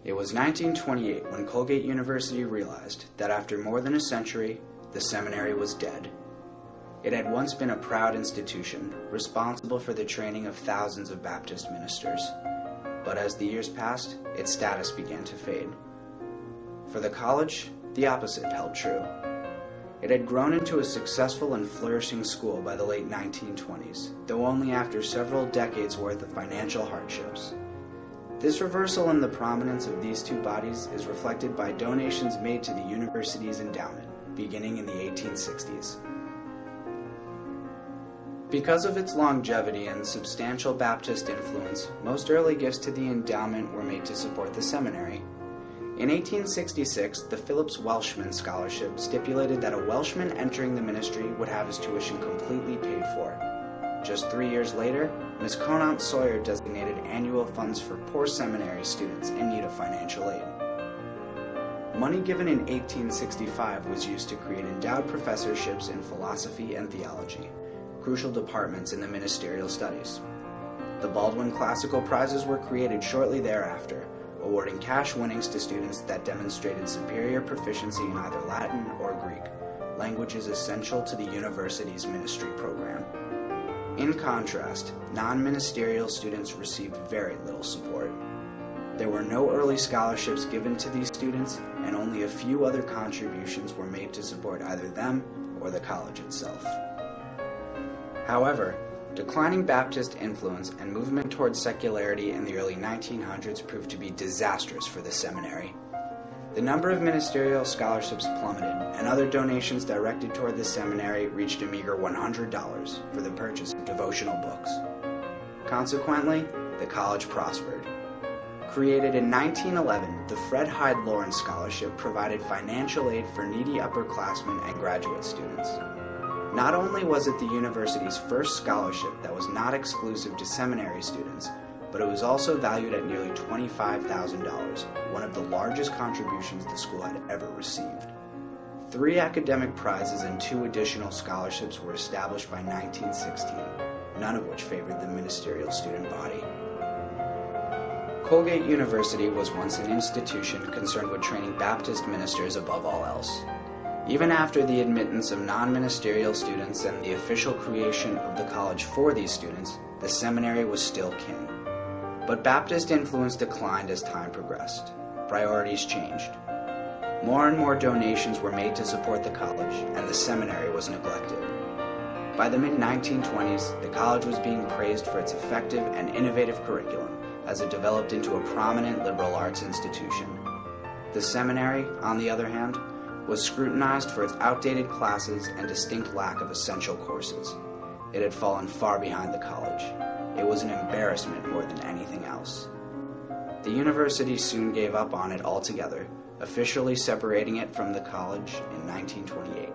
It was 1928 when Colgate University realized that after more than a century, the seminary was dead. It had once been a proud institution, responsible for the training of thousands of Baptist ministers. But as the years passed, its status began to fade. For the college, the opposite held true. It had grown into a successful and flourishing school by the late 1920s, though only after several decades' worth of financial hardships. This reversal in the prominence of these two bodies is reflected by donations made to the university's endowment, beginning in the 1860s. Because of its longevity and substantial Baptist influence, most early gifts to the endowment were made to support the seminary. In 1866, the Phillips Welshman Scholarship stipulated that a Welshman entering the ministry would have his tuition completely paid for. Just 3 years later, Ms. Conant Sawyer designated annual funds for poor seminary students in need of financial aid. Money given in 1865 was used to create endowed professorships in philosophy and theology, crucial departments in the ministerial studies. The Baldwin Classical Prizes were created shortly thereafter, awarding cash winnings to students that demonstrated superior proficiency in either Latin or Greek, languages essential to the university's ministry program. In contrast, non-ministerial students received very little support. There were no early scholarships given to these students, and only a few other contributions were made to support either them or the college itself. However, declining Baptist influence and movement towards secularity in the early 1900s proved to be disastrous for the seminary. The number of ministerial scholarships plummeted, and other donations directed toward the seminary reached a meager $100 for the purchase of devotional books. Consequently, the college prospered. Created in 1911, the Fred Hyde Lawrence Scholarship provided financial aid for needy upperclassmen and graduate students. Not only was it the university's first scholarship that was not exclusive to seminary students, but it was also valued at nearly $25,000, one of the largest contributions the school had ever received. 3 academic prizes and 2 additional scholarships were established by 1916, none of which favored the ministerial student body. Colgate University was once an institution concerned with training Baptist ministers above all else. Even after the admittance of non-ministerial students and the official creation of the college for these students, the seminary was still king. But Baptist influence declined as time progressed. Priorities changed. More and more donations were made to support the college, and the seminary was neglected. By the mid-1920s, the college was being praised for its effective and innovative curriculum as it developed into a prominent liberal arts institution. The seminary, on the other hand, was scrutinized for its outdated classes and distinct lack of essential courses. It had fallen far behind the college. It was an embarrassment more than anything else. The university soon gave up on it altogether, officially separating it from the college in 1928.